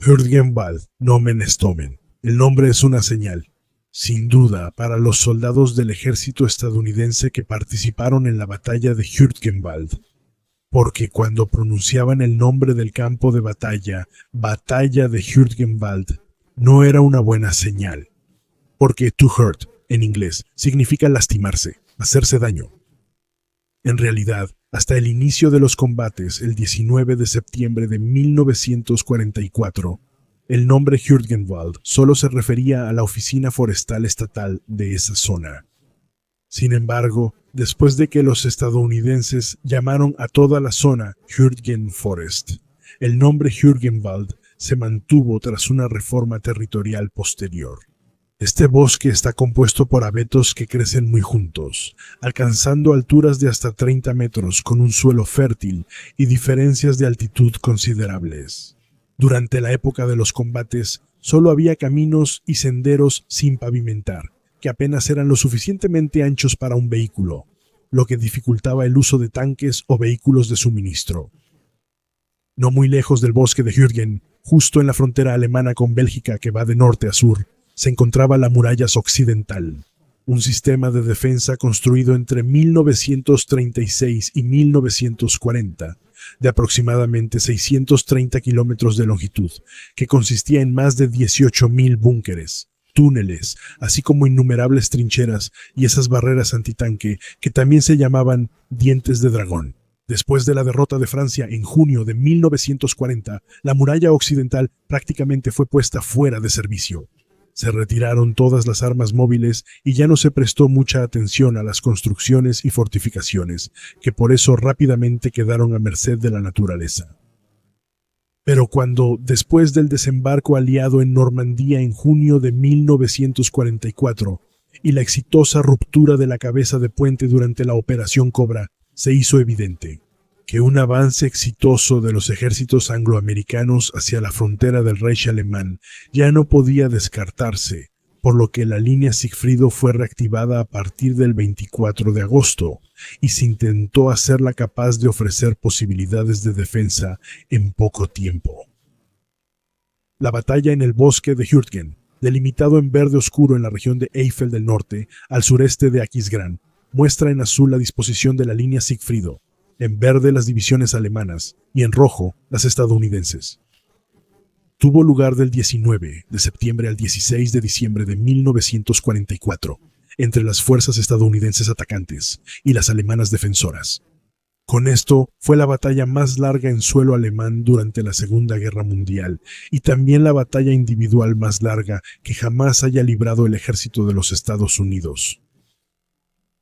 Hürtgenwald, nomen est omen. El nombre es una señal, sin duda, para los soldados del ejército estadounidense que participaron en la batalla de Hürtgenwald, porque cuando pronunciaban el nombre del campo de batalla, Batalla de Hürtgenwald, no era una buena señal, porque to hurt, en inglés, significa lastimarse, hacerse daño. En realidad, hasta el inicio de los combates, el 19 de septiembre de 1944, el nombre Hürtgenwald solo se refería a la oficina forestal estatal de esa zona. Sin embargo, después de que los estadounidenses llamaron a toda la zona Hürtgenforest, el nombre Hürtgenwald se mantuvo tras una reforma territorial posterior. Este bosque está compuesto por abetos que crecen muy juntos, alcanzando alturas de hasta 30 metros con un suelo fértil y diferencias de altitud considerables. Durante la época de los combates, solo había caminos y senderos sin pavimentar, que apenas eran lo suficientemente anchos para un vehículo, lo que dificultaba el uso de tanques o vehículos de suministro. No muy lejos del bosque de Hürtgen, justo en la frontera alemana con Bélgica que va de norte a sur, se encontraba la muralla occidental, un sistema de defensa construido entre 1936 y 1940, de aproximadamente 630 kilómetros de longitud, que consistía en más de 18.000 búnkeres, túneles, así como innumerables trincheras y esas barreras antitanque que también se llamaban dientes de dragón. Después de la derrota de Francia en junio de 1940, la muralla occidental prácticamente fue puesta fuera de servicio. Se retiraron todas las armas móviles y ya no se prestó mucha atención a las construcciones y fortificaciones, que por eso rápidamente quedaron a merced de la naturaleza. Pero cuando, después del desembarco aliado en Normandía en junio de 1944 y la exitosa ruptura de la cabeza de puente durante la Operación Cobra, se hizo evidente que un avance exitoso de los ejércitos angloamericanos hacia la frontera del Reich alemán ya no podía descartarse, por lo que la línea Sigfrido fue reactivada a partir del 24 de agosto y se intentó hacerla capaz de ofrecer posibilidades de defensa en poco tiempo. La batalla en el bosque de Hürtgen, delimitado en verde oscuro en la región de Eifel del norte, al sureste de Aquisgrán, muestra en azul la disposición de la línea Sigfrido, en verde las divisiones alemanas y en rojo las estadounidenses. Tuvo lugar del 19 de septiembre al 16 de diciembre de 1944 entre las fuerzas estadounidenses atacantes y las alemanas defensoras. Con esto fue la batalla más larga en suelo alemán durante la Segunda Guerra Mundial y también la batalla individual más larga que jamás haya librado el ejército de los Estados Unidos.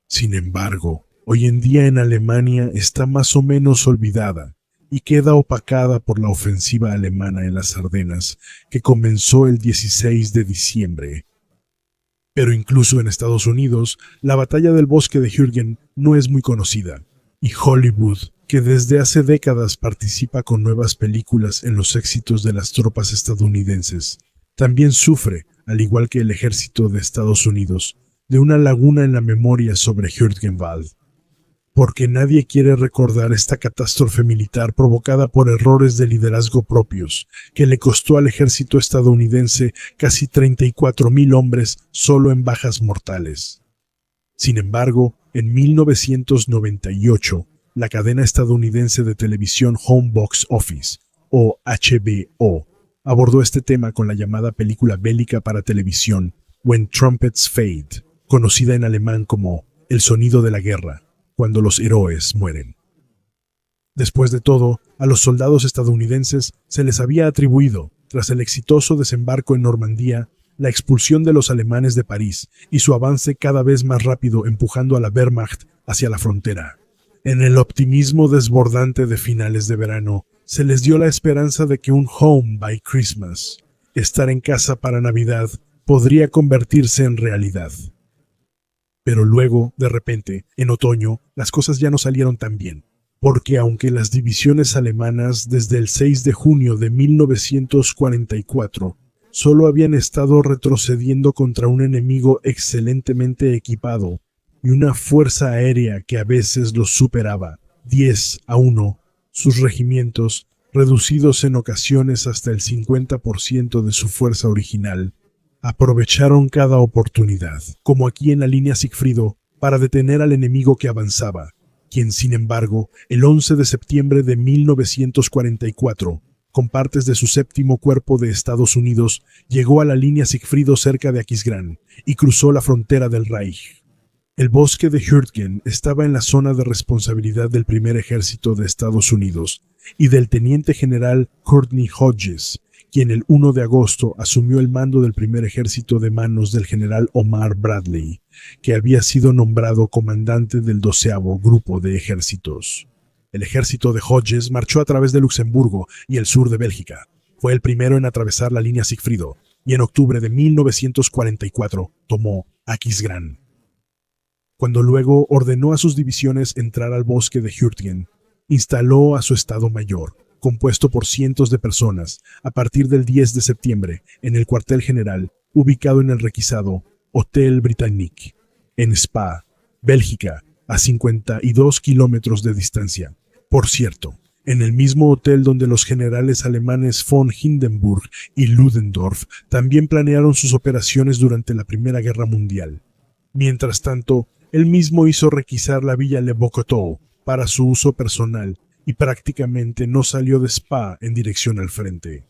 Sin embargo, hoy en día en Alemania está más o menos olvidada y queda opacada por la ofensiva alemana en las Ardenas, que comenzó el 16 de diciembre. Pero incluso en Estados Unidos, la batalla del bosque de Hürtgen no es muy conocida, y Hollywood, que desde hace décadas participa con nuevas películas en los éxitos de las tropas estadounidenses, también sufre, al igual que el ejército de Estados Unidos, de una laguna en la memoria sobre Hürtgenwald, porque nadie quiere recordar esta catástrofe militar provocada por errores de liderazgo propios, que le costó al ejército estadounidense casi 34.000 hombres solo en bajas mortales. Sin embargo, en 1998, la cadena estadounidense de televisión Home Box Office, o HBO, abordó este tema con la llamada película bélica para televisión When Trumpets Fade, conocida en alemán como El sonido de la guerra, cuando los héroes mueren. Después de todo, a los soldados estadounidenses se les había atribuido, tras el exitoso desembarco en Normandía, la expulsión de los alemanes de París y su avance cada vez más rápido empujando a la Wehrmacht hacia la frontera. En el optimismo desbordante de finales de verano, se les dio la esperanza de que un Home by Christmas, estar en casa para Navidad, podría convertirse en realidad. Pero luego, de repente, en otoño, las cosas ya no salieron tan bien, porque aunque las divisiones alemanas desde el 6 de junio de 1944 solo habían estado retrocediendo contra un enemigo excelentemente equipado y una fuerza aérea que a veces los superaba 10-1, sus regimientos reducidos en ocasiones hasta el 50% de su fuerza original, aprovecharon cada oportunidad, como aquí en la línea Sigfrido, para detener al enemigo que avanzaba, quien, sin embargo, el 11 de septiembre de 1944, con partes de su séptimo cuerpo de Estados Unidos, llegó a la línea Sigfrido cerca de Aquisgrán y cruzó la frontera del Reich. El bosque de Hürtgen estaba en la zona de responsabilidad del primer ejército de Estados Unidos y del teniente general Courtney Hodges, quien el 1 de agosto asumió el mando del primer ejército de manos del general Omar Bradley, que había sido nombrado comandante del 12º Grupo de Ejércitos. El ejército de Hodges marchó a través de Luxemburgo y el sur de Bélgica. Fue el primero en atravesar la línea Sigfrido y en octubre de 1944 tomó Aquisgrán. Cuando luego ordenó a sus divisiones entrar al bosque de Hürtgen, instaló a su Estado Mayor, compuesto por cientos de personas, a partir del 10 de septiembre, en el cuartel general, ubicado en el requisado Hotel Britannique, en Spa, Bélgica, a 52 kilómetros de distancia. Por cierto, en el mismo hotel donde los generales alemanes von Hindenburg y Ludendorff también planearon sus operaciones durante la Primera Guerra Mundial. Mientras tanto, él mismo hizo requisar la villa Le Bocoteau para su uso personal y prácticamente no salió de Spa en dirección al frente.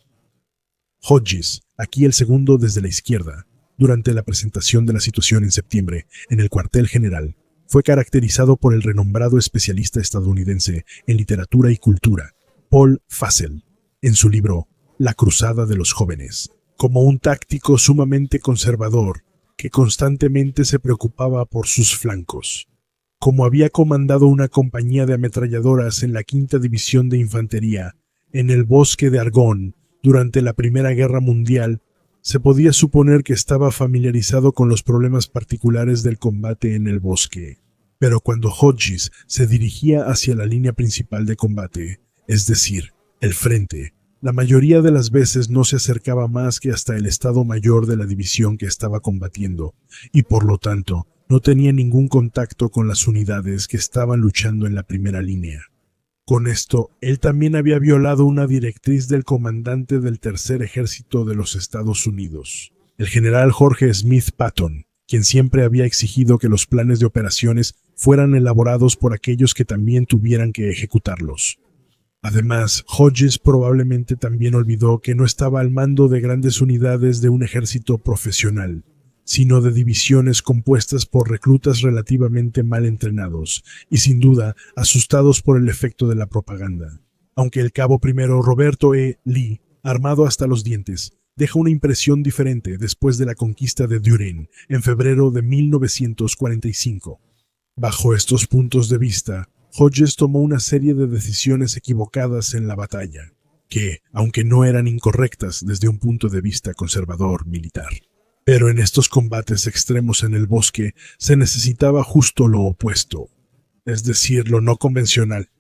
Hodges, aquí el segundo desde la izquierda, durante la presentación de la situación en septiembre en el cuartel general, fue caracterizado por el renombrado especialista estadounidense en literatura y cultura, Paul Fussell, en su libro La Cruzada de los Jóvenes, como un táctico sumamente conservador que constantemente se preocupaba por sus flancos. Como había comandado una compañía de ametralladoras en la 5ª División de Infantería en el bosque de Argonne durante la Primera Guerra Mundial, se podía suponer que estaba familiarizado con los problemas particulares del combate en el bosque. Pero cuando Hodges se dirigía hacia la línea principal de combate, es decir, el frente, la mayoría de las veces no se acercaba más que hasta el Estado Mayor de la división que estaba combatiendo, y por lo tanto, no tenía ningún contacto con las unidades que estaban luchando en la primera línea. Con esto, él también había violado una directriz del comandante del Tercer Ejército de los Estados Unidos, el general George Smith Patton, quien siempre había exigido que los planes de operaciones fueran elaborados por aquellos que también tuvieran que ejecutarlos. Además, Hodges probablemente también olvidó que no estaba al mando de grandes unidades de un ejército profesional, sino de divisiones compuestas por reclutas relativamente mal entrenados y sin duda asustados por el efecto de la propaganda. Aunque el cabo primero Roberto E. Lee, armado hasta los dientes, deja una impresión diferente después de la conquista de Düren en febrero de 1945. Bajo estos puntos de vista, Hodges tomó una serie de decisiones equivocadas en la batalla, que, aunque no eran incorrectas desde un punto de vista conservador militar. Pero en estos combates extremos en el bosque se necesitaba justo lo opuesto, es decir, lo no convencional.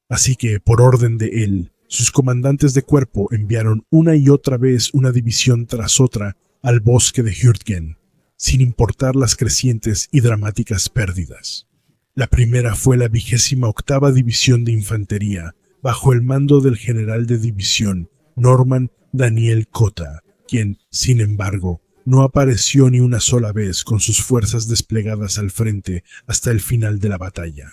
Así que, por orden de él, sus comandantes de cuerpo enviaron una y otra vez una división tras otra al bosque de Hürtgen, sin importar las crecientes y dramáticas pérdidas. La primera fue la 28ª División de Infantería, bajo el mando del general de división Norman Daniel Cotta, quien, sin embargo, no apareció ni una sola vez con sus fuerzas desplegadas al frente hasta el final de la batalla.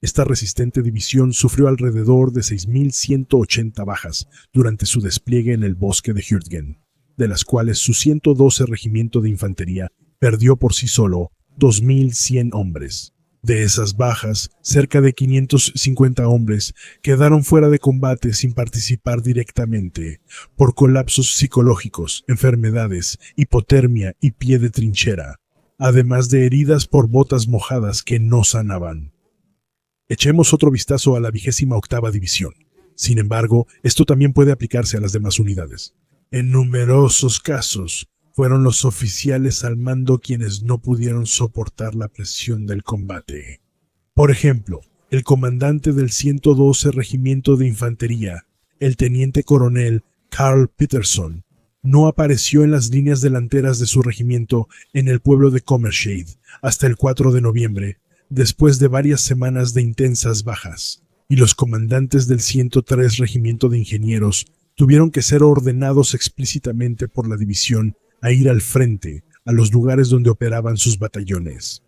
Esta resistente división sufrió alrededor de 6.180 bajas durante su despliegue en el bosque de Hürtgen, de las cuales su 112 Regimiento de Infantería perdió por sí solo 2.100 hombres. De esas bajas, cerca de 550 hombres quedaron fuera de combate sin participar directamente, por colapsos psicológicos, enfermedades, hipotermia y pie de trinchera, además de heridas por botas mojadas que no sanaban. Echemos otro vistazo a la 28ª División. Sin embargo, esto también puede aplicarse a las demás unidades. En numerosos casos, fueron los oficiales al mando quienes no pudieron soportar la presión del combate. Por ejemplo, el comandante del 112 Regimiento de Infantería, el teniente coronel Carl Peterson, no apareció en las líneas delanteras de su regimiento en el pueblo de Commershade hasta el 4 de noviembre, después de varias semanas de intensas bajas, y los comandantes del 103 Regimiento de Ingenieros tuvieron que ser ordenados explícitamente por la división a ir al frente, a los lugares donde operaban sus batallones.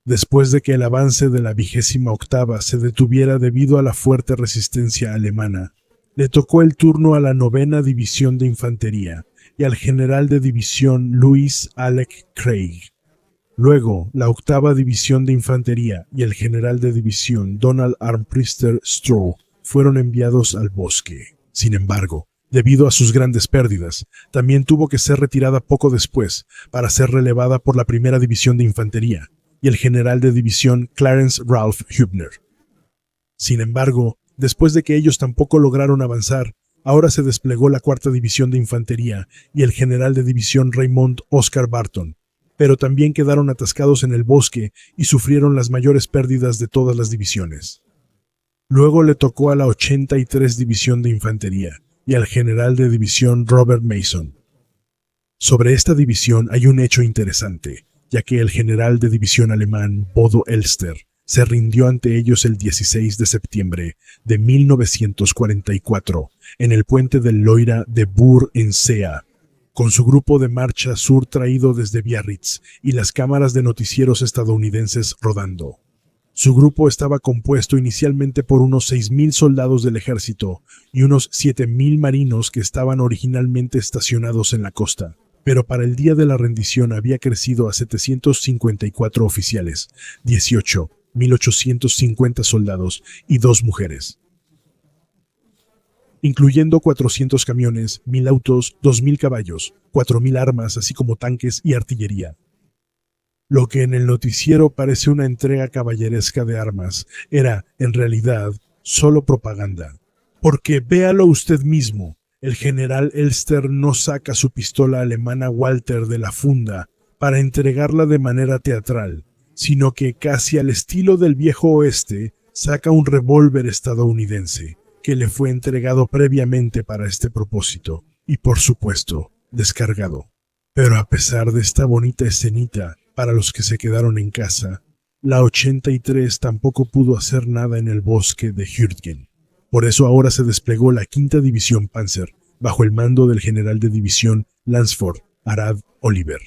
Después de que el avance de la 28ª se detuviera debido a la fuerte resistencia alemana, le tocó el turno a la 9ª División de Infantería y al general de división Louis Alec Craig. Luego, la 8ª División de Infantería y el general de división Donald Armbrister Stroh fueron enviados al bosque. Sin embargo, debido a sus grandes pérdidas, también tuvo que ser retirada poco después para ser relevada por la 1ª División de Infantería y el general de división Clarence Ralph Hübner. Sin embargo, después de que ellos tampoco lograron avanzar, ahora se desplegó la 4ª División de Infantería y el general de división Raymond Oscar Barton, pero también quedaron atascados en el bosque y sufrieron las mayores pérdidas de todas las divisiones. Luego le tocó a la 83 División de Infantería y al general de división Robert Mason. Sobre esta división hay un hecho interesante, ya que el general de división alemán Bodo Elster se rindió ante ellos el 16 de septiembre de 1944 en el puente del Loira de Bur-en-Sea, con su grupo de marcha sur traído desde Biarritz y las cámaras de noticieros estadounidenses rodando. Su grupo estaba compuesto inicialmente por unos 6.000 soldados del ejército y unos 7.000 marinos que estaban originalmente estacionados en la costa, pero para el día de la rendición había crecido a 754 oficiales, 18.850 soldados y 2 mujeres, incluyendo 400 camiones, 1.000 autos, 2.000 caballos, 4.000 armas, así como tanques y artillería. Lo que en el noticiero parece una entrega caballeresca de armas, era, en realidad, solo propaganda. Porque véalo usted mismo, el general Elster no saca su pistola alemana Walter de la funda para entregarla de manera teatral, sino que, casi al estilo del viejo oeste, saca un revólver estadounidense, que le fue entregado previamente para este propósito, y por supuesto, descargado. Pero a pesar de esta bonita escenita, para los que se quedaron en casa, la 83 tampoco pudo hacer nada en el bosque de Hürtgen. Por eso ahora se desplegó la 5ª División Panzer, bajo el mando del general de división Lansford Arad Oliver.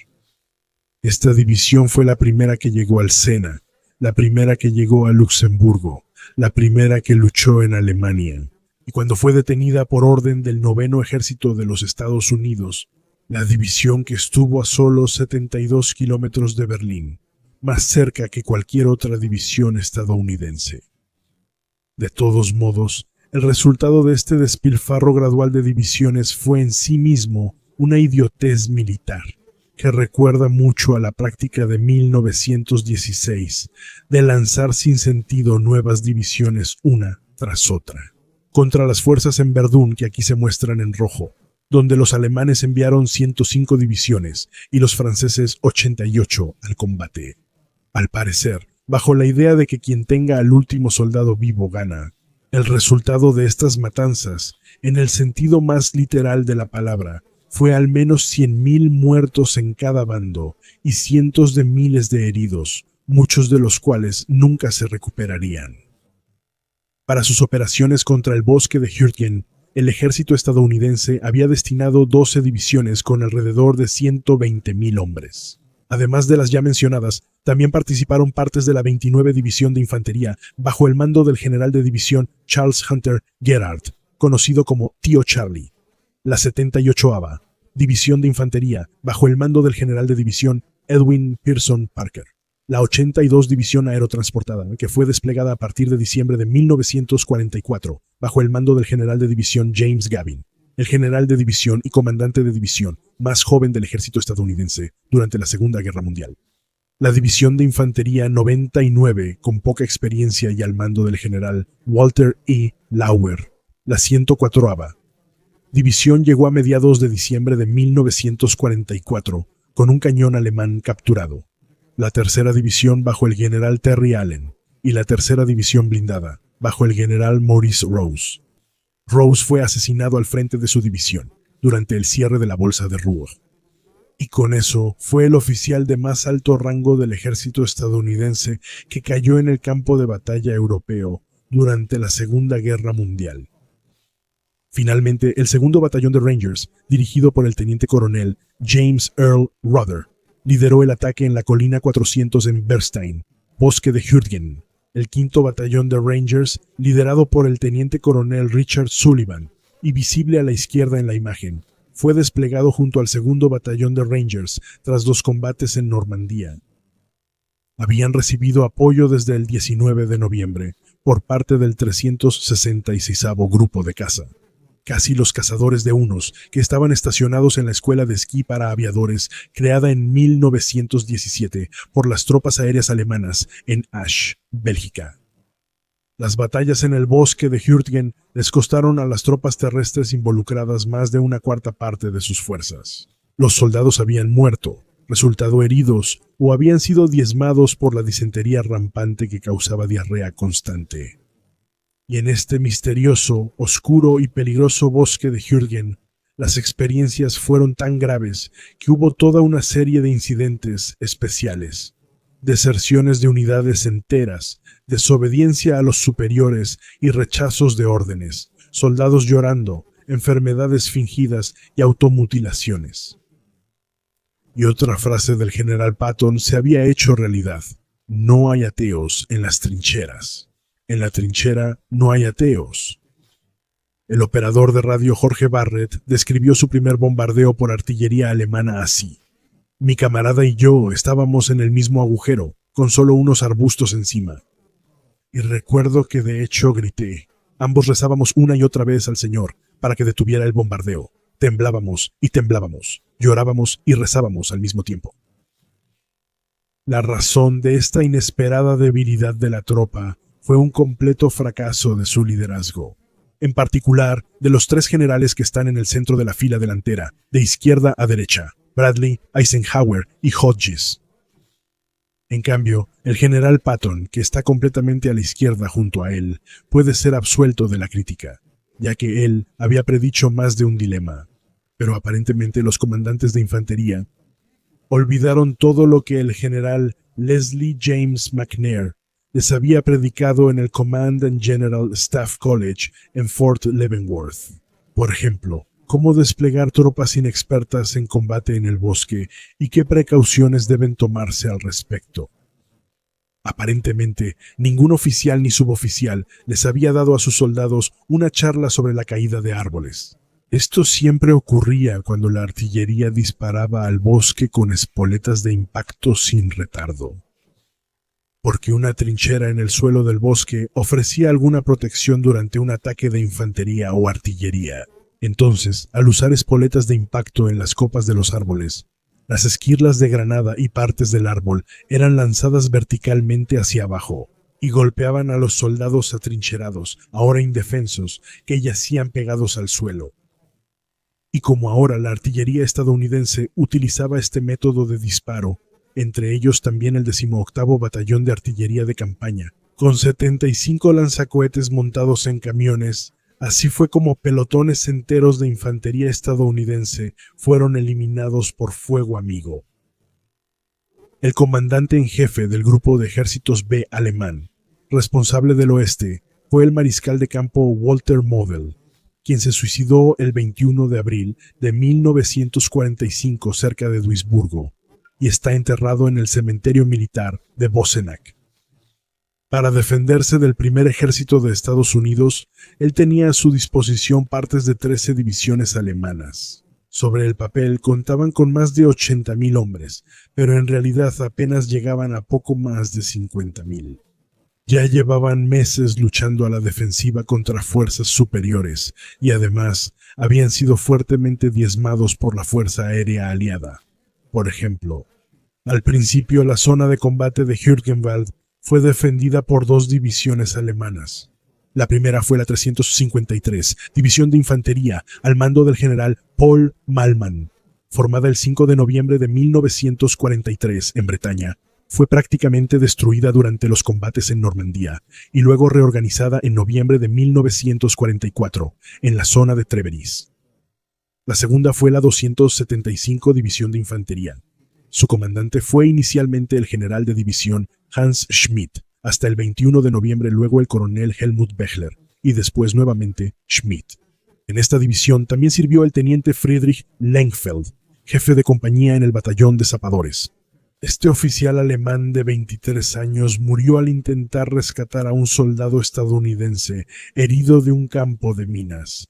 Esta división fue la primera que llegó al Sena, la primera que llegó a Luxemburgo, la primera que luchó en Alemania, y cuando fue detenida por orden del 9º Ejército de los Estados Unidos, la división que estuvo a solo 72 kilómetros de Berlín, más cerca que cualquier otra división estadounidense. De todos modos, el resultado de este despilfarro gradual de divisiones fue en sí mismo una idiotez militar, que recuerda mucho a la práctica de 1916 de lanzar sin sentido nuevas divisiones una tras otra, contra las fuerzas en Verdún que aquí se muestran en rojo, donde los alemanes enviaron 105 divisiones y los franceses 88 al combate. Al parecer, bajo la idea de que quien tenga al último soldado vivo gana. El resultado de estas matanzas, en el sentido más literal de la palabra, fue al menos 100.000 muertos en cada bando y cientos de miles de heridos, muchos de los cuales nunca se recuperarían. Para sus operaciones contra el bosque de Hürtgen, el ejército estadounidense había destinado 12 divisiones con alrededor de 120.000 hombres. Además de las ya mencionadas, también participaron partes de la 29 División de Infantería bajo el mando del general de división Charles Hunter Gerard, conocido como Tío Charlie. La 78ª División de Infantería bajo el mando del general de división Edwin Pearson Parker. La 82 División Aerotransportada, que fue desplegada a partir de diciembre de 1944 bajo el mando del general de división James Gavin, el general de división y comandante de división más joven del ejército estadounidense durante la Segunda Guerra Mundial. La División de Infantería 99, con poca experiencia y al mando del general Walter E. Lauer. La 104ª División llegó a mediados de diciembre de 1944 con un cañón alemán capturado. La 3ª División bajo el general Terry Allen y la 3ª División blindada bajo el general Maurice Rose. Rose fue asesinado al frente de su división durante el cierre de la Bolsa de Ruhr. Y con eso fue el oficial de más alto rango del ejército estadounidense que cayó en el campo de batalla europeo durante la Segunda Guerra Mundial. Finalmente, el segundo batallón de Rangers, dirigido por el teniente coronel James Earl Ruther, lideró el ataque en la colina 400 en Bernstein, bosque de Hürtgen. El quinto batallón de Rangers, liderado por el teniente coronel Richard Sullivan, y visible a la izquierda en la imagen, fue desplegado junto al segundo batallón de Rangers tras los combates en Normandía. Habían recibido apoyo desde el 19 de noviembre por parte del 366º Grupo de Caza. Casi los cazadores de Hunos, que estaban estacionados en la escuela de esquí para aviadores creada en 1917 por las tropas aéreas alemanas en Asch, Bélgica. Las batallas en el bosque de Hürtgen les costaron a las tropas terrestres involucradas más de una cuarta parte de sus fuerzas. Los soldados habían muerto, resultado heridos o habían sido diezmados por la disentería rampante que causaba diarrea constante. Y en este misterioso, oscuro y peligroso bosque de Hürtgen, las experiencias fueron tan graves que hubo toda una serie de incidentes especiales. Deserciones de unidades enteras, desobediencia a los superiores y rechazos de órdenes, soldados llorando, enfermedades fingidas y automutilaciones. Y otra frase del general Patton se había hecho realidad: no hay ateos en las trincheras. En la trinchera no hay ateos. El operador de radio Jorge Barrett describió su primer bombardeo por artillería alemana así: mi camarada y yo estábamos en el mismo agujero, con solo unos arbustos encima. Y recuerdo que de hecho grité. Ambos rezábamos una y otra vez al Señor para que detuviera el bombardeo. Temblábamos y temblábamos, llorábamos y rezábamos al mismo tiempo. La razón de esta inesperada debilidad de la tropa fue un completo fracaso de su liderazgo, en particular de los tres generales que están en el centro de la fila delantera, de izquierda a derecha: Bradley, Eisenhower y Hodges. En cambio, el general Patton, que está completamente a la izquierda junto a él, puede ser absuelto de la crítica, ya que él había predicho más de un dilema. Pero aparentemente los comandantes de infantería olvidaron todo lo que el general Leslie James McNair les había predicado en el Command and General Staff College en Fort Leavenworth. Por ejemplo, cómo desplegar tropas inexpertas en combate en el bosque y qué precauciones deben tomarse al respecto. Aparentemente, ningún oficial ni suboficial les había dado a sus soldados una charla sobre la caída de árboles. Esto siempre ocurría cuando la artillería disparaba al bosque con espoletas de impacto sin retardo, porque una trinchera en el suelo del bosque ofrecía alguna protección durante un ataque de infantería o artillería. Entonces, al usar espoletas de impacto en las copas de los árboles, las esquirlas de granada y partes del árbol eran lanzadas verticalmente hacia abajo y golpeaban a los soldados atrincherados, ahora indefensos, que yacían pegados al suelo. Y como ahora la artillería estadounidense utilizaba este método de disparo, entre ellos también el 18º Batallón de Artillería de Campaña, con 75 lanzacohetes montados en camiones, así fue como pelotones enteros de infantería estadounidense fueron eliminados por fuego amigo. El comandante en jefe del grupo de ejércitos B alemán, responsable del oeste, fue el mariscal de campo Walter Model, quien se suicidó el 21 de abril de 1945 cerca de Duisburgo, y está enterrado en el cementerio militar de Bosenac. Para defenderse del primer ejército de Estados Unidos, él tenía a su disposición partes de 13 divisiones alemanas. Sobre el papel contaban con más de 80,000 hombres, pero en realidad apenas llegaban a poco más de 50,000. Ya llevaban meses luchando a la defensiva contra fuerzas superiores y además habían sido fuertemente diezmados por la Fuerza Aérea Aliada. Por ejemplo, al principio la zona de combate de Hürtgenwald fue defendida por 2 divisiones alemanas. La primera fue la 353, División de Infantería, al mando del general Paul Malmann, formada el 5 de noviembre de 1943 en Bretaña. Fue prácticamente destruida durante los combates en Normandía y luego reorganizada en noviembre de 1944 en la zona de Trèveris. La segunda fue la 275 División de Infantería. Su comandante fue inicialmente el general de división Hans Schmidt, hasta el 21 de noviembre luego el coronel Helmut Bechler, y después nuevamente Schmidt. En esta división también sirvió el teniente Friedrich Lengfeld, jefe de compañía en el batallón de zapadores. Este oficial alemán de 23 años murió al intentar rescatar a un soldado estadounidense herido de un campo de minas.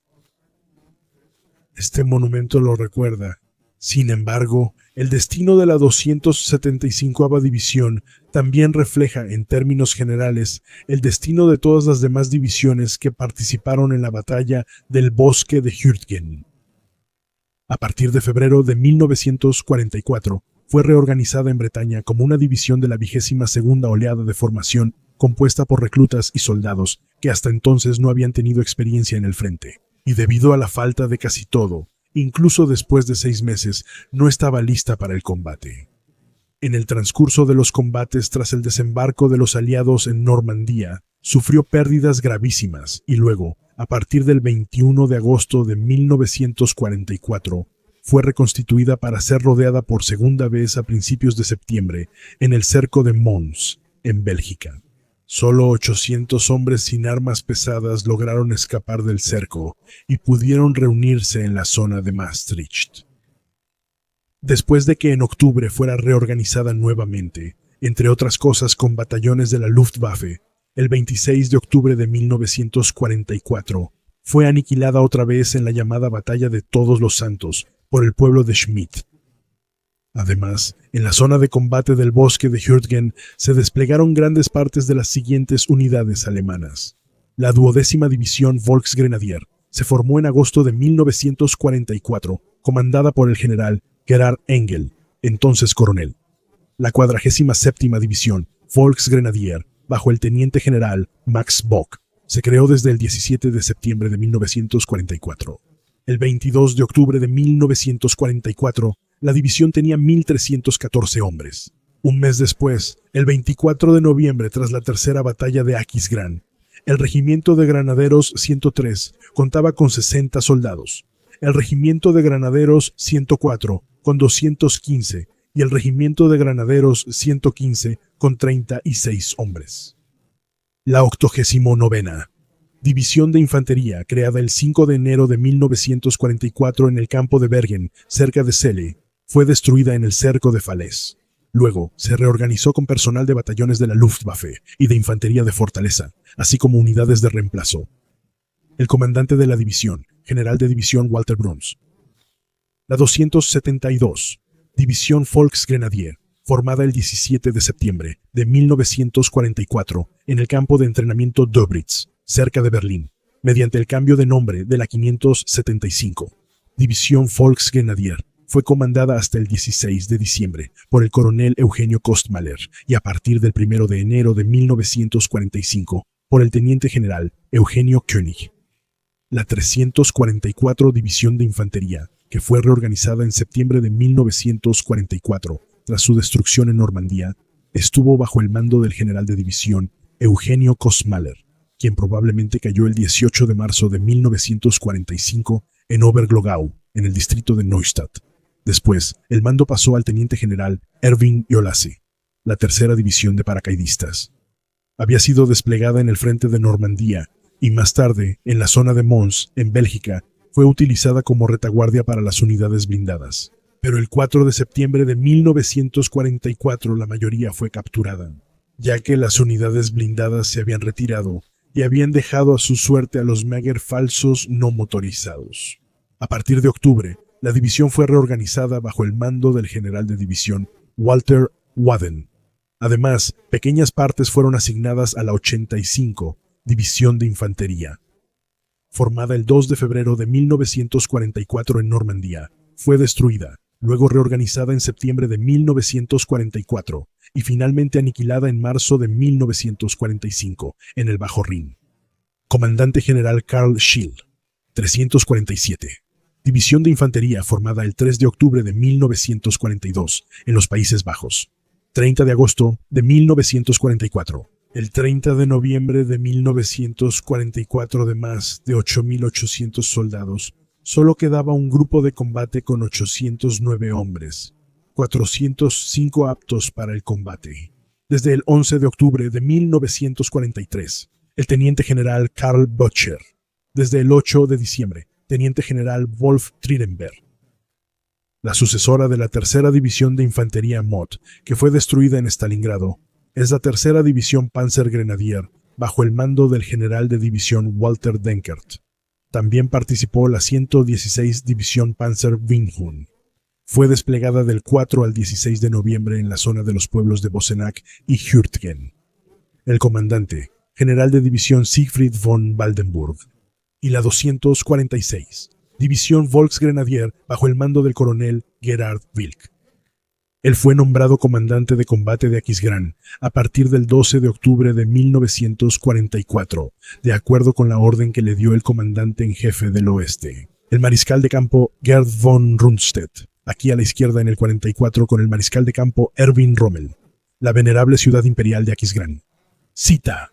Este monumento lo recuerda. Sin embargo, el destino de la 275ª División también refleja, en términos generales, el destino de todas las demás divisiones que participaron en la batalla del Bosque de Hürtgen. A partir de febrero de 1944, fue reorganizada en Bretaña como una división de la 22ª oleada de formación compuesta por reclutas y soldados que hasta entonces no habían tenido experiencia en el frente, y debido a la falta de casi todo, incluso después de 6 meses, no estaba lista para el combate. En el transcurso de los combates tras el desembarco de los aliados en Normandía, sufrió pérdidas gravísimas y luego, a partir del 21 de agosto de 1944, fue reconstituida para ser rodeada por segunda vez a principios de septiembre en el cerco de Mons, en Bélgica. Solo 800 hombres sin armas pesadas lograron escapar del cerco y pudieron reunirse en la zona de Maastricht. Después de que en octubre fuera reorganizada nuevamente, entre otras cosas con batallones de la Luftwaffe, el 26 de octubre de 1944 fue aniquilada otra vez en la llamada Batalla de Todos los Santos por el pueblo de Schmidt. Además, en la zona de combate del Bosque de Hürtgen se desplegaron grandes partes de las siguientes unidades alemanas. La 12ª División Volksgrenadier se formó en agosto de 1944, comandada por el general Gerhard Engel, entonces coronel. La 47ª División Volksgrenadier, bajo el teniente general Max Bock, se creó desde el 17 de septiembre de 1944. El 22 de octubre de 1944, la división tenía 1.314 hombres. Un mes después, el 24 de noviembre, tras la tercera batalla de Aquisgrán, el regimiento de granaderos 103 contaba con 60 soldados, el regimiento de granaderos 104 con 215 y el regimiento de granaderos 115 con 36 hombres. La 89ª División de Infantería, creada el 5 de enero de 1944 en el campo de Bergen, cerca de Celle, fue destruida en el cerco de Falaise. Luego, se reorganizó con personal de batallones de la Luftwaffe y de infantería de fortaleza, así como unidades de reemplazo. El comandante de la división, general de división Walter Bruns. La 272, División Volksgrenadier, formada el 17 de septiembre de 1944 en el campo de entrenamiento Dobritz, cerca de Berlín, mediante el cambio de nombre de la 575. División Volksgrenadier fue comandada hasta el 16 de diciembre por el coronel Eugenio Kostmaler y a partir del 1 de enero de 1945 por el teniente general Eugenio König. La 344 División de Infantería, que fue reorganizada en septiembre de 1944 tras su destrucción en Normandía, estuvo bajo el mando del general de división Eugenio Kostmaler, quien probablemente cayó el 18 de marzo de 1945 en Oberglogau, en el distrito de Neustadt. Después, el mando pasó al teniente general Erwin Jolasse. La tercera división de paracaidistas había sido desplegada en el frente de Normandía y más tarde, en la zona de Mons, en Bélgica, fue utilizada como retaguardia para las unidades blindadas. Pero el 4 de septiembre de 1944 la mayoría fue capturada, ya que las unidades blindadas se habían retirado y habían dejado a su suerte a los Mäger falsos no motorizados. A partir de octubre, la división fue reorganizada bajo el mando del general de división Walter Waden. Además, pequeñas partes fueron asignadas a la 85 División de Infantería. Formada el 2 de febrero de 1944 en Normandía, fue destruida, luego reorganizada en septiembre de 1944 y finalmente aniquilada en marzo de 1945 en el Bajo Rin. Comandante General Karl Schill. 347. División de Infantería formada el 3 de octubre de 1942 en los Países Bajos. 30 de agosto de 1944. El 30 de noviembre de 1944 de más de 8.800 soldados, solo quedaba un grupo de combate con 809 hombres, 405 aptos para el combate. Desde el 11 de octubre de 1943, el teniente general Karl Böttcher. Desde el 8 de diciembre, teniente general Wolf Trierenberg. La sucesora de la tercera división de infantería Mott, que fue destruida en Stalingrado, es la tercera división Panzergrenadier, bajo el mando del general de división Walter Denkert. También participó la 116 División Panzer Winhund. Fue desplegada del 4 al 16 de noviembre en la zona de los pueblos de Bosenac y Hürtgen. El comandante, general de división Siegfried von Waldenburg. Y la 246, División Volksgrenadier, bajo el mando del coronel Gerhard Wilk. Él fue nombrado comandante de combate de Aquisgrán a partir del 12 de octubre de 1944, de acuerdo con la orden que le dio el comandante en jefe del oeste, el mariscal de campo Gerd von Rundstedt, aquí a la izquierda en el 44 con el mariscal de campo Erwin Rommel, la venerable ciudad imperial de Aquisgrán. Cita: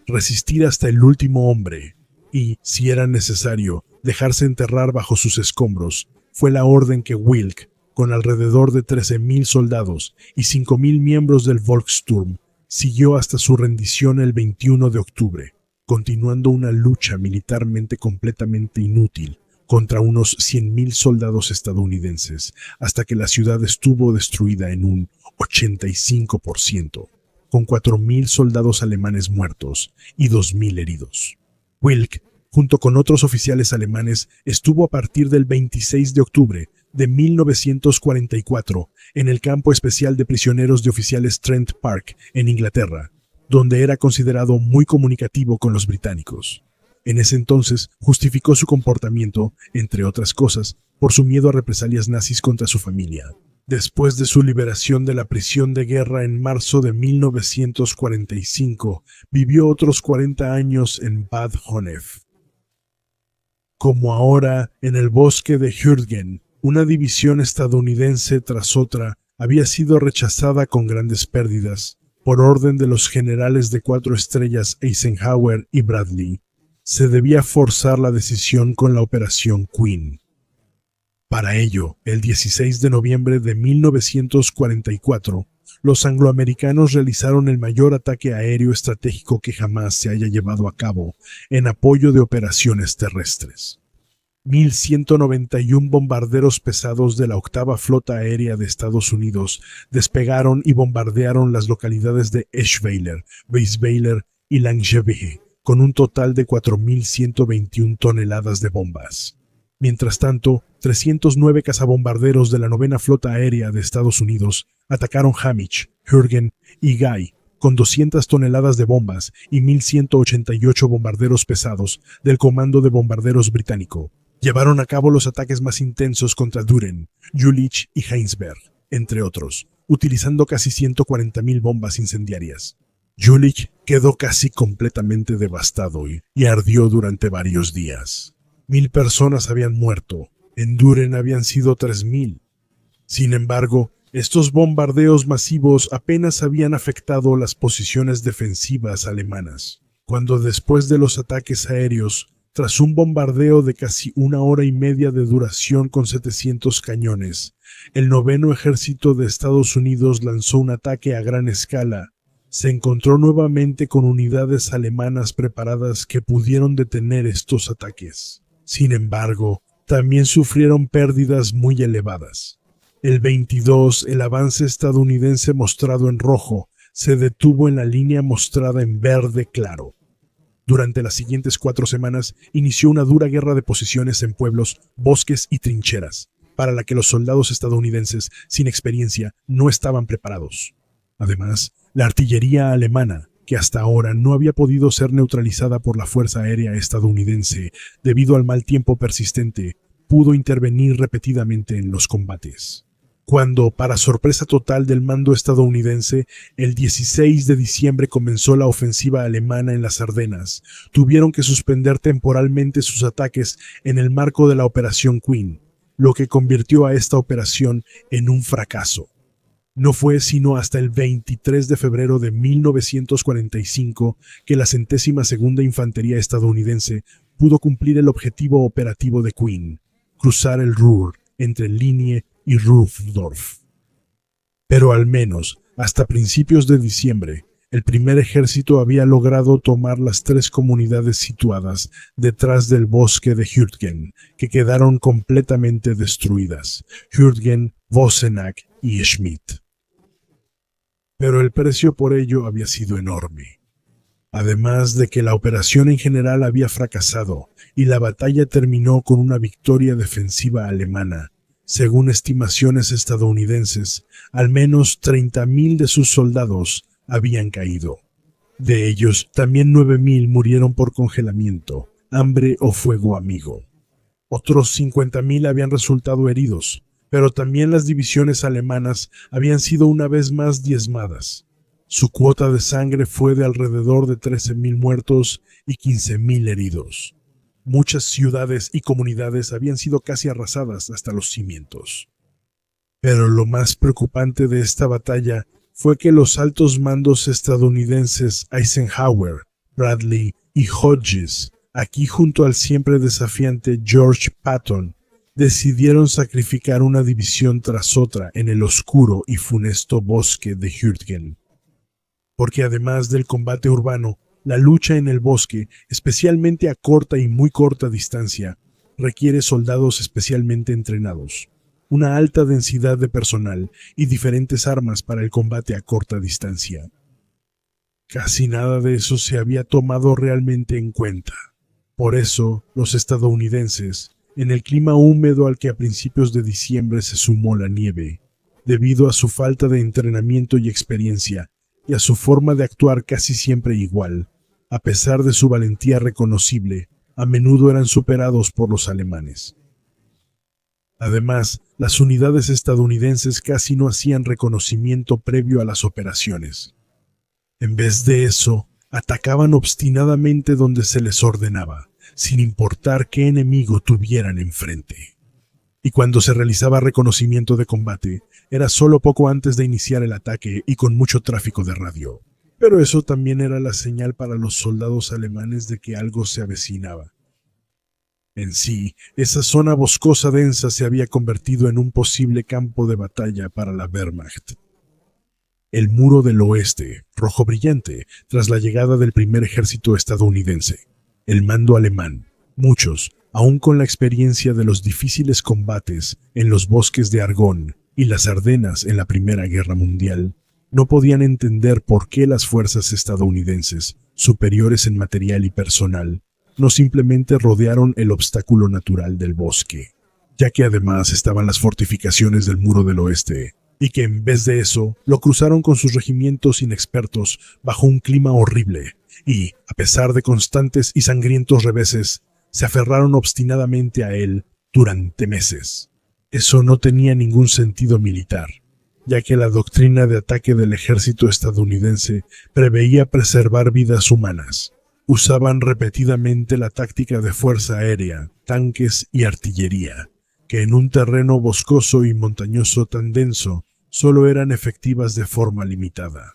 resistir hasta el último hombre y, si era necesario, dejarse enterrar bajo sus escombros, fue la orden que Wilk, con alrededor de 13.000 soldados y 5.000 miembros del Volkssturm, siguió hasta su rendición el 21 de octubre, continuando una lucha militarmente completamente inútil contra unos 100.000 soldados estadounidenses, hasta que la ciudad estuvo destruida en un 85%, con 4.000 soldados alemanes muertos y 2.000 heridos. Wilk, junto con otros oficiales alemanes, estuvo a partir del 26 de octubre de 1944 en el campo especial de prisioneros de oficiales Trent Park, en Inglaterra, donde era considerado muy comunicativo con los británicos. En ese entonces justificó su comportamiento, entre otras cosas, por su miedo a represalias nazis contra su familia. Después de su liberación de la prisión de guerra en marzo de 1945, vivió otros 40 años en Bad Honnef. Como ahora, en el bosque de Hürtgen, una división estadounidense tras otra había sido rechazada con grandes pérdidas, por orden de los generales de 4 estrellas Eisenhower y Bradley. Se debía forzar la decisión con la Operación Queen. Para ello, el 16 de noviembre de 1944, los angloamericanos realizaron el mayor ataque aéreo estratégico que jamás se haya llevado a cabo en apoyo de operaciones terrestres. 1.191 bombarderos pesados de la octava flota aérea de Estados Unidos despegaron y bombardearon las localidades de Eschweiler, Weisweiler y Langevie, con un total de 4.121 toneladas de bombas. Mientras tanto, 309 cazabombarderos de la novena flota aérea de Estados Unidos atacaron Hamish, Hürtgen y Guy, con 200 toneladas de bombas y 1.188 bombarderos pesados del Comando de Bombarderos británico. Llevaron a cabo los ataques más intensos contra Düren, Jülich y Heinsberg, entre otros, utilizando casi 140.000 bombas incendiarias. Jülich quedó casi completamente devastado y ardió durante varios días. 1.000 personas habían muerto, en Düren habían sido 3.000. Sin embargo, estos bombardeos masivos apenas habían afectado las posiciones defensivas alemanas, cuando después de los ataques aéreos, tras un bombardeo de casi 1 hora y media de duración con 700 cañones, el noveno ejército de Estados Unidos lanzó un ataque a gran escala. Se encontró nuevamente con unidades alemanas preparadas que pudieron detener estos ataques. Sin embargo, también sufrieron pérdidas muy elevadas. El 22, el avance estadounidense mostrado en rojo se detuvo en la línea mostrada en verde claro. Durante las siguientes 4 semanas inició una dura guerra de posiciones en pueblos, bosques y trincheras, para la que los soldados estadounidenses sin experiencia no estaban preparados. Además, la artillería alemana, que hasta ahora no había podido ser neutralizada por la Fuerza Aérea estadounidense debido al mal tiempo persistente, pudo intervenir repetidamente en los combates. Cuando, para sorpresa total del mando estadounidense, el 16 de diciembre comenzó la ofensiva alemana en las Ardenas, tuvieron que suspender temporalmente sus ataques en el marco de la Operación Queen, lo que convirtió a esta operación en un fracaso. No fue sino hasta el 23 de febrero de 1945 que la 102ª Infantería estadounidense pudo cumplir el objetivo operativo de Queen, cruzar el Ruhr entre Linie y Rufdorf. Pero al menos, Hasta principios de diciembre, el primer ejército había logrado tomar las 3 comunidades situadas detrás del bosque de Hürtgen, que quedaron completamente destruidas: Hürtgen, Vossenack y Schmidt. Pero el precio por ello había sido enorme. Además de que la operación en general había fracasado y la batalla terminó con una victoria defensiva alemana, según estimaciones estadounidenses, al menos 30.000 de sus soldados habían caído. De ellos, también 9.000 murieron por congelamiento, hambre o fuego amigo. Otros 50.000 habían resultado heridos, pero también las divisiones alemanas habían sido una vez más diezmadas. Su cuota de sangre fue de alrededor de 13.000 muertos y 15.000 heridos. Muchas ciudades y comunidades habían sido casi arrasadas hasta los cimientos. Pero lo más preocupante de esta batalla fue que los altos mandos estadounidenses Eisenhower, Bradley y Hodges, aquí junto al siempre desafiante George Patton, decidieron sacrificar una división tras otra en el oscuro y funesto bosque de Hürtgen. Porque además del combate urbano, la lucha en el bosque, especialmente a corta y muy corta distancia, requiere soldados especialmente entrenados, una alta densidad de personal y diferentes armas para el combate a corta distancia. Casi nada de eso se había tomado realmente en cuenta. Por eso, los estadounidenses, en el clima húmedo al que a principios de diciembre se sumó la nieve, debido a su falta de entrenamiento y experiencia, y a su forma de actuar casi siempre igual, a pesar de su valentía reconocible, a menudo eran superados por los alemanes. Además, las unidades estadounidenses casi no hacían reconocimiento previo a las operaciones. En vez de eso, atacaban obstinadamente donde se les ordenaba, sin importar qué enemigo tuvieran enfrente. Y cuando se realizaba reconocimiento de combate, era solo poco antes de iniciar el ataque y con mucho tráfico de radio. Pero eso también era la señal para los soldados alemanes de que algo se avecinaba. En sí, esa zona boscosa densa se había convertido en un posible campo de batalla para la Wehrmacht. El muro del oeste, rojo brillante, tras la llegada del primer ejército estadounidense. El mando alemán, muchos, aún con la experiencia de los difíciles combates en los bosques de Argonne y las Ardenas en la Primera Guerra Mundial, no podían entender por qué las fuerzas estadounidenses, superiores en material y personal, no simplemente rodearon el obstáculo natural del bosque, ya que además estaban las fortificaciones del muro del oeste, y que en vez de eso lo cruzaron con sus regimientos inexpertos bajo un clima horrible, y, a pesar de constantes y sangrientos reveses, se aferraron obstinadamente a él durante meses. Eso no tenía ningún sentido militar, ya que la doctrina de ataque del ejército estadounidense preveía preservar vidas humanas. Usaban repetidamente la táctica de fuerza aérea, tanques y artillería, que en un terreno boscoso y montañoso tan denso solo eran efectivas de forma limitada.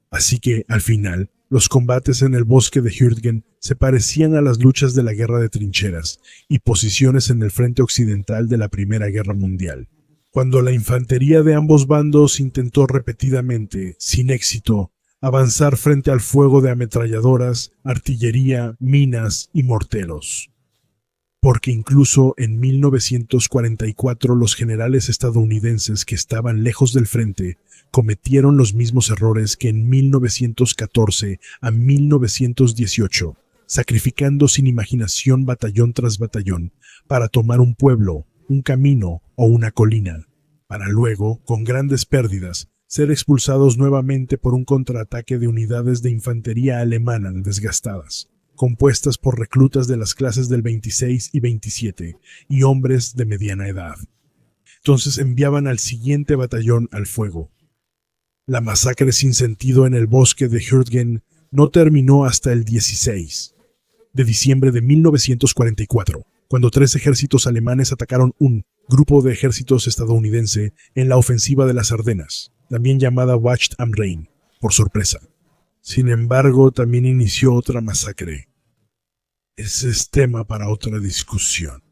Así que, al final, los combates en el bosque de Hürtgen se parecían a las luchas de la guerra de trincheras y posiciones en el frente occidental de la Primera Guerra Mundial, cuando la infantería de ambos bandos intentó repetidamente, sin éxito, avanzar frente al fuego de ametralladoras, artillería, minas y morteros. Porque incluso en 1944 los generales estadounidenses que estaban lejos del frente cometieron los mismos errores que en 1914 a 1918, sacrificando sin imaginación batallón tras batallón para tomar un pueblo, un camino o una colina, para luego, con grandes pérdidas, ser expulsados nuevamente por un contraataque de unidades de infantería alemana desgastadas, compuestas por reclutas de las clases del 26 y 27 y hombres de mediana edad. Entonces enviaban al siguiente batallón al fuego. La masacre sin sentido en el bosque de Hürtgen no terminó hasta el 16 de diciembre de 1944, cuando 3 ejércitos alemanes atacaron un grupo de ejércitos estadounidense en la ofensiva de las Ardenas, también llamada Wacht am Rhein, por sorpresa. Sin embargo, también inició otra masacre. Ese es tema para otra discusión.